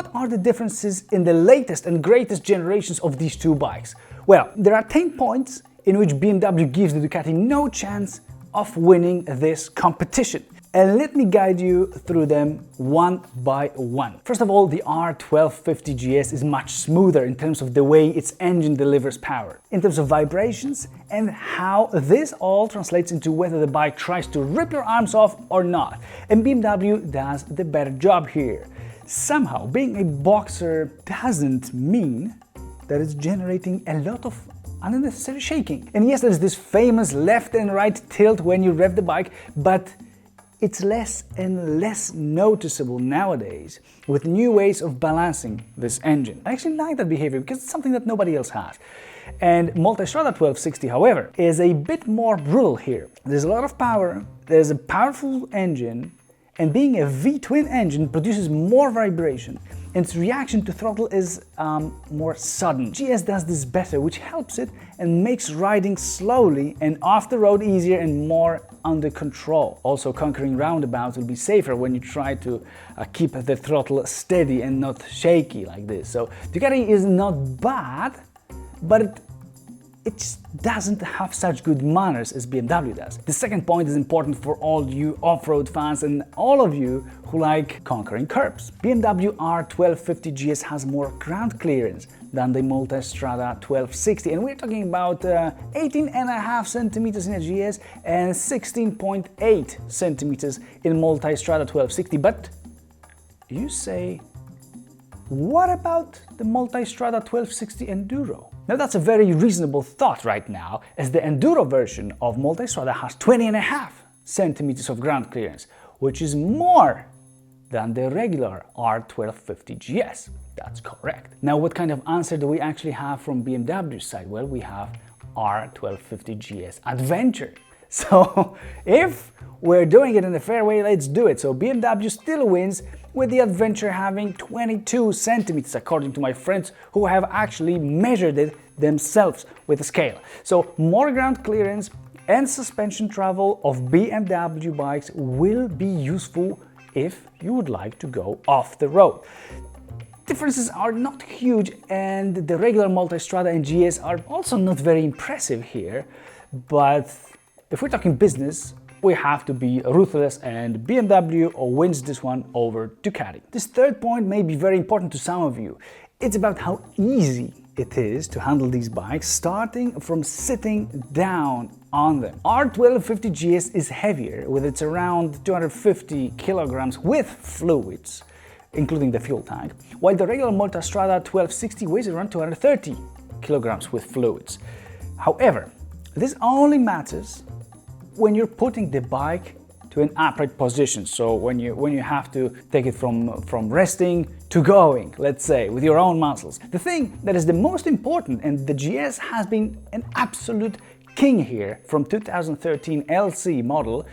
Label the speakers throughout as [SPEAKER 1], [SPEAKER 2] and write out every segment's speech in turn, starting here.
[SPEAKER 1] what are the differences in the latest and greatest generations of these two bikes? Well, there are 10 points in which BMW gives the Ducati no chance of winning this competition. And let me guide you through them one by one. First of all, the R1250GS is much smoother in terms of the way its engine delivers power, in terms of vibrations, and how this all translates into whether the bike tries to rip your arms off or not. And BMW does the better job here. Somehow, being a boxer doesn't mean that it's generating a lot of unnecessary shaking. And yes, there's this famous left and right tilt when you rev the bike, but it's less and less noticeable nowadays with new ways of balancing this engine. I actually like that behavior because it's something that nobody else has. And Multistrada 1260, however, is a bit more brutal here. There's a lot of power, there's a powerful engine, and being a V-twin engine produces more vibration, and its reaction to throttle is more sudden. GS does this better, which helps it and makes riding slowly and off the road easier and more under control. Also, conquering roundabouts will be safer when you try to keep the throttle steady and not shaky like this. So Ducati is not bad, but it just doesn't have such good manners as BMW does. The second point is important for all you off-road fans and all of you who like conquering curbs. BMW R1250GS has more ground clearance than the Multistrada 1260, and we're talking about 18.5 centimeters in a GS and 16.8 centimeters in Multistrada 1260. But you say, what about the Multistrada 1260 Enduro? Now that's a very reasonable thought right now, as the Enduro version of Multistrada has 20.5 centimeters of ground clearance, which is more than the regular R1250GS. That's correct. Now, what kind of answer do we actually have from BMW's side? Well, we have R1250GS Adventure. So if we're doing it in a fair way, let's do it. So BMW still wins, with the Adventure having 22 centimeters, according to my friends who have actually measured it themselves with a scale. So more ground clearance and suspension travel of BMW bikes will be useful if you would like to go off the road. Differences are not huge, and the regular Multistrada and GS are also not very impressive here, but if we're talking business, we have to be ruthless, and BMW wins this one over Ducati. This third point may be very important to some of you. It's about how easy it is to handle these bikes, starting from sitting down on them. R1250GS is heavier, with its around 250 kilograms with fluids, including the fuel tank, while the regular Multistrada 1260 weighs around 230 kilograms with fluids. However, this only matters when you're putting the bike to an upright position, so when you have to take it from resting to going, let's say, with your own muscles. The thing that is the most important, and the GS has been an absolute king here from 2013 LC model,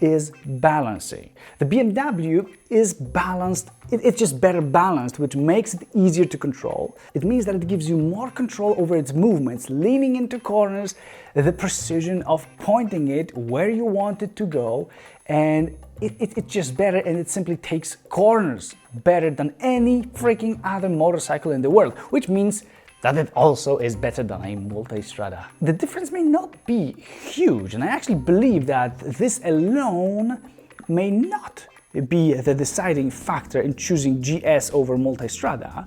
[SPEAKER 1] is balancing. The BMW is balanced, it's just better balanced, which makes it easier to control. It means that it gives you more control over its movements, leaning into corners, the precision of pointing it where you want it to go, and it's just better, and it simply takes corners better than any freaking other motorcycle in the world, which means that it also is better than a Multistrada. The difference may not be huge, and I actually believe that this alone may not be the deciding factor in choosing GS over Multistrada,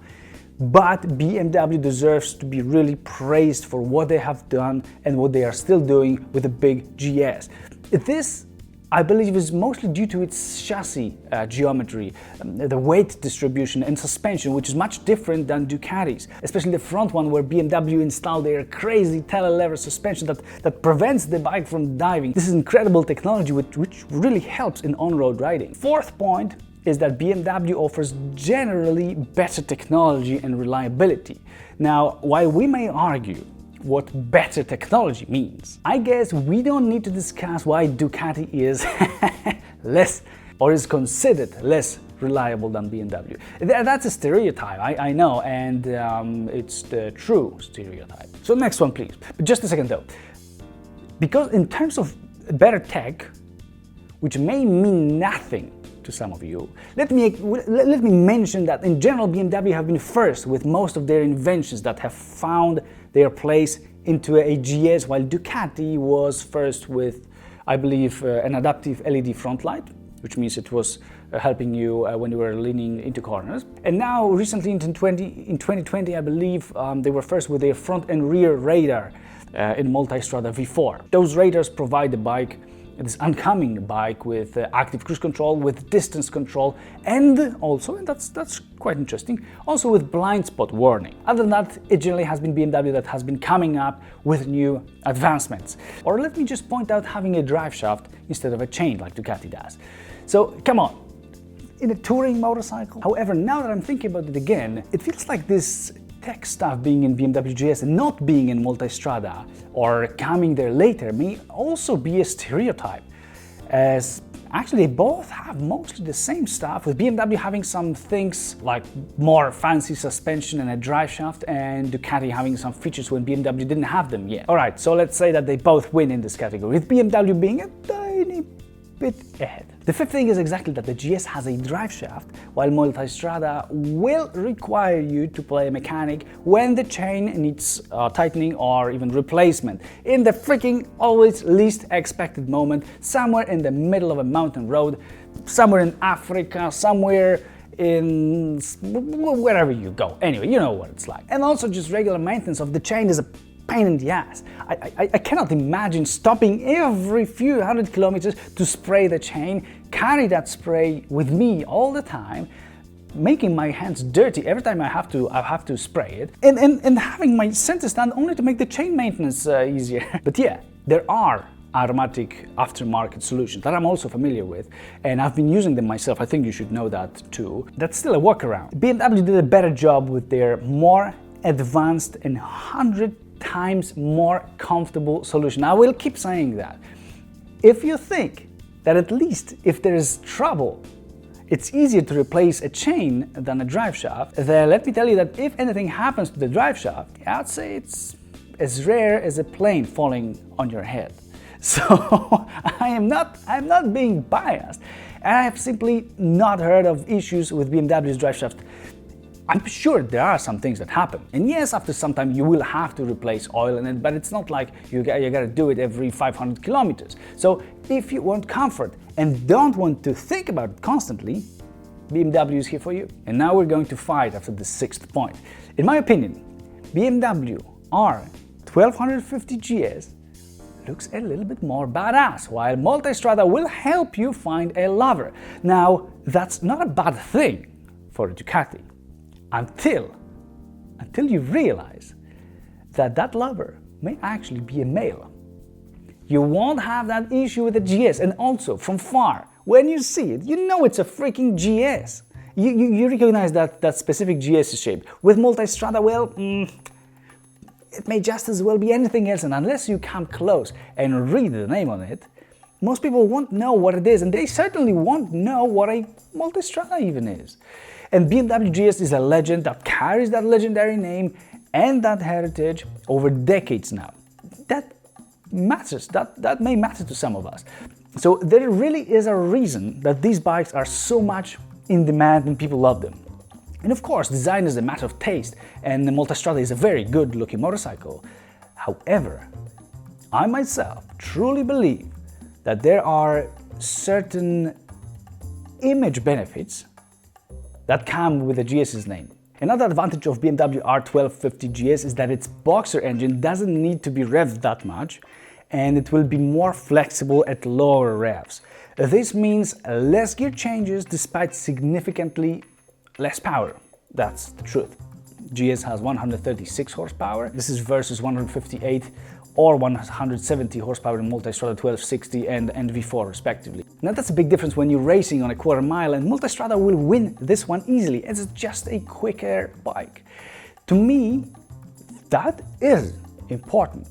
[SPEAKER 1] but BMW deserves to be really praised for what they have done and what they are still doing with the big GS. This, I believe, is mostly due to its chassis geometry, the weight distribution and suspension, which is much different than Ducati's, especially the front one, where BMW installed their crazy tele-lever suspension that prevents the bike from diving. This is incredible technology which really helps in on-road riding. Fourth point is that BMW offers generally better technology and reliability. Now, while we may argue what better technology means, I guess we don't need to discuss why Ducati is less, or is considered less reliable than BMW. That's a stereotype, I know, and it's the true stereotype. So next one, please. But just a second though. Because in terms of better tech, which may mean nothing to some of you. Let me mention that in general BMW have been first with most of their inventions that have found their place into a GS, while Ducati was first with, I believe, an adaptive LED front light, which means it was helping you when you were leaning into corners. And now recently in 2020, I believe they were first with their front and rear radar in Multistrada V4. Those radars provide the bike, this oncoming bike, with active cruise control, with distance control, and also, and that's quite interesting, also with blind spot warning. Other than that, it generally has been BMW that has been coming up with new advancements. Or let me just point out having a drive shaft instead of a chain like Ducati does. So come on, in a touring motorcycle. However, now that I'm thinking about it again, it feels like this tech stuff being in BMW GS and not being in Multistrada or coming there later may also be a stereotype, as actually they both have mostly the same stuff, with BMW having some things like more fancy suspension and a drive shaft, and Ducati having some features when BMW didn't have them yet. Alright, so let's say that they both win in this category, with BMW being a tiny bit ahead. The fifth thing is exactly that the GS has a drive shaft, while Multistrada will require you to play a mechanic when the chain needs tightening or even replacement, in the freaking always least expected moment, somewhere in the middle of a mountain road, somewhere in Africa, somewhere in wherever you go. Anyway, you know what it's like. And also just regular maintenance of the chain is a pain in the ass. I cannot imagine stopping every few hundred kilometers to spray the chain, carry that spray with me all the time, making my hands dirty every time I have to spray it, and having my center stand only to make the chain maintenance easier. But yeah, there are automatic aftermarket solutions that I'm also familiar with, and I've been using them myself. I think you should know that too. That's still a workaround. BMW did a better job with their more advanced and 100 times more comfortable solution. I will keep saying that. If you think that at least if there is trouble, it's easier to replace a chain than a drive shaft, then let me tell you that if anything happens to the drive shaft, I'd say it's as rare as a plane falling on your head. So I'm not being biased, and I have simply not heard of issues with BMW's drive shaft. I'm sure there are some things that happen, and yes, after some time you will have to replace oil in it, but it's not like you gotta do it every 500 kilometers. So if you want comfort and don't want to think about it constantly, BMW is here for you. And now we're going to fight after the sixth point. In my opinion, BMW R1250GS looks a little bit more badass, while Multistrada will help you find a lover. Now, that's not a bad thing for a Ducati, until you realize that that lover may actually be a male. You won't have that issue with the GS, and also from far, when you see it, you know it's a freaking GS. You recognize that specific GS shape. With Multistrada, well, it may just as well be anything else, and unless you come close and read the name on it, most people won't know what it is, and they certainly won't know what a Multistrada even is. And BMW GS is a legend that carries that legendary name and that heritage over decades now. That matters, that may matter to some of us. So there really is a reason that these bikes are so much in demand and people love them. And of course, design is a matter of taste, and the Multistrada is a very good looking motorcycle. However, I myself truly believe that there are certain image benefits that come with the GS's name. Another advantage of BMW R1250GS is that its boxer engine doesn't need to be revved that much, and it will be more flexible at lower revs. This means less gear changes despite significantly less power. That's the truth. GS has 136 horsepower. This is versus 158 or 170 horsepower in Multistrada 1260 and V4 respectively. Now that's a big difference when you're racing on a quarter mile, and Multistrada will win this one easily. It's just a quicker bike. To me, that is important.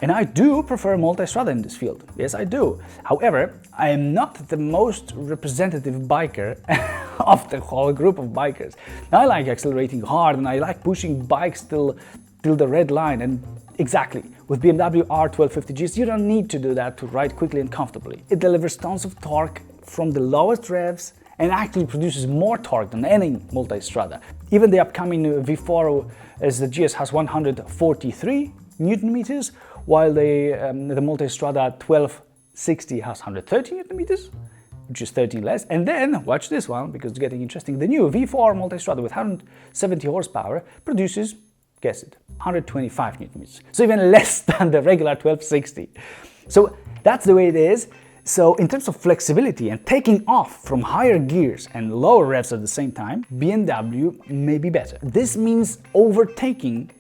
[SPEAKER 1] And I do prefer Multistrada in this field. Yes, I do. However, I am not the most representative biker of the whole group of bikers. I like accelerating hard, and I like pushing bikes till the red line. And exactly, with BMW R1250GS, you don't need to do that to ride quickly and comfortably. It delivers tons of torque from the lowest revs and actually produces more torque than any Multistrada. Even the upcoming V4 as the GS has 143 Newton meters, while the Multistrada 1260 has 130 Newton meters, which is 13 less. And then, watch this one, because it's getting interesting, the new V4 Multistrada with 170 horsepower produces, guess it, 125 Newton meters. So even less than the regular 1260. So that's the way it is. So in terms of flexibility and taking off from higher gears and lower revs at the same time, BMW may be better. This means overtaking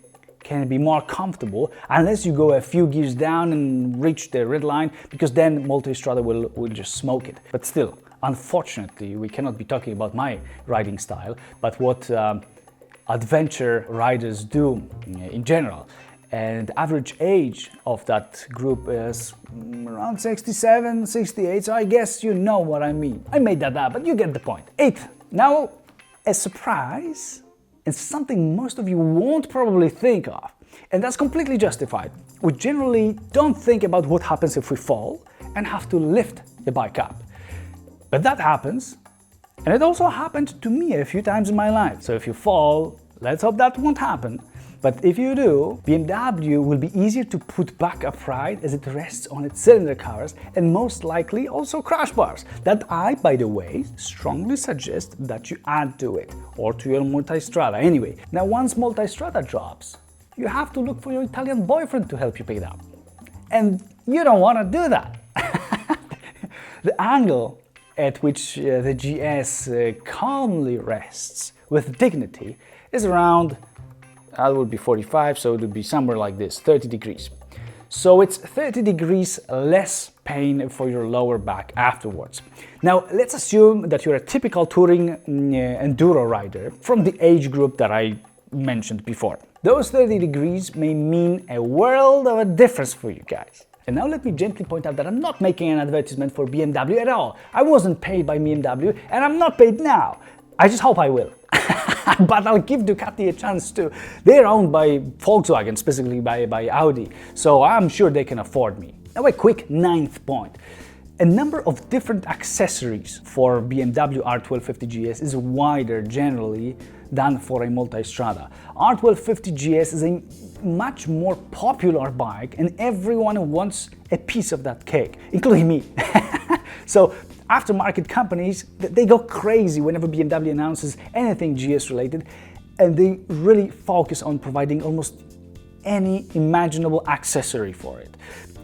[SPEAKER 1] can be more comfortable unless you go a few gears down and reach the red line, because then Multistrada will just smoke it. But still, unfortunately, we cannot be talking about my riding style, but what adventure riders do in general. And the average age of that group is around 67, 68, so I guess you know what I mean. I made that up, but you get the point. 8th, now a surprise, and something most of you won't probably think of, and that's completely justified. We generally don't think about what happens if we fall and have to lift the bike up. But that happens, and it also happened to me a few times in my life. So if you fall, let's hope that won't happen. But if you do, BMW will be easier to put back upright as it rests on its cylinder covers and most likely also crash bars that I, by the way, strongly suggest that you add to it or to your Multistrada. Anyway, now once Multistrada drops, you have to look for your Italian boyfriend to help you pick it up. And you don't want to do that. The angle at which the GS calmly rests with dignity is around, that would be 45, so it would be somewhere like this, 30 degrees. So it's 30 degrees less pain for your lower back afterwards. Now, let's assume that you're a typical touring enduro rider from the age group that I mentioned before. Those 30 degrees may mean a world of a difference for you guys. And now let me gently point out that I'm not making an advertisement for BMW at all. I wasn't paid by BMW, and I'm not paid now. I just hope I will. But I'll give Ducati a chance too. They're owned by Volkswagen, specifically by Audi, so I'm sure they can afford me. Now a quick 9th point. A number of different accessories for BMW R1250GS is wider generally than for a Multistrada. R1250GS is a much more popular bike and everyone wants a piece of that cake, including me. So aftermarket companies, they go crazy whenever BMW announces anything GS related, and they really focus on providing almost any imaginable accessory for it.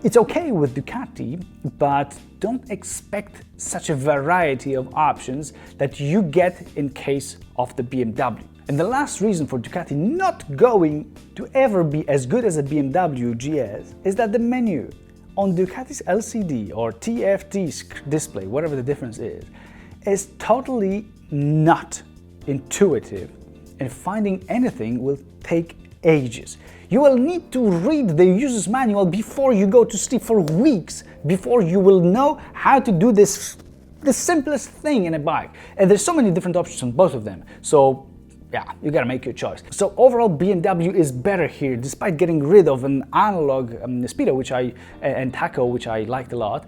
[SPEAKER 1] It's okay with Ducati, but don't expect such a variety of options that you get in case of the BMW. And the last reason for Ducati not going to ever be as good as a BMW GS is that the menu on Ducati's LCD or TFT display, whatever the difference is totally not intuitive, and finding anything will take ages. You will need to read the user's manual before you go to sleep for weeks before you will know how to do this, the simplest thing in a bike. And there's so many different options on both of them. So yeah, you gotta make your choice. So overall, BMW is better here, despite getting rid of an analog speedo, and tacho, which I liked a lot.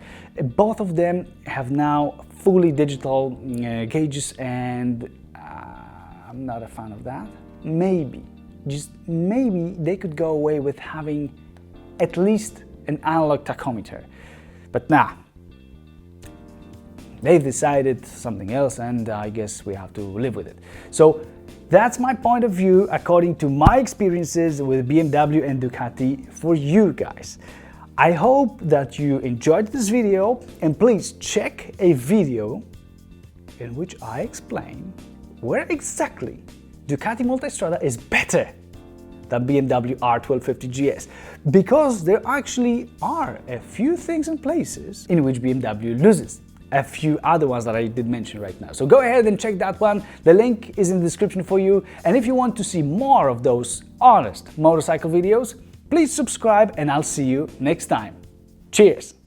[SPEAKER 1] Both of them have now fully digital gauges, and I'm not a fan of that. Maybe, just maybe, they could go away with having at least an analog tachometer. But nah, they've decided something else, and I guess we have to live with it. So that's my point of view according to my experiences with BMW and Ducati for you guys. I hope that you enjoyed this video, and please check a video in which I explain where exactly Ducati Multistrada is better than BMW R1250GS, because there actually are a few things and places in which BMW loses. A few other ones that I did mention right now. So go ahead and check that one. The link is in the description for you. And if you want to see more of those honest motorcycle videos, please subscribe, and I'll see you next time. Cheers!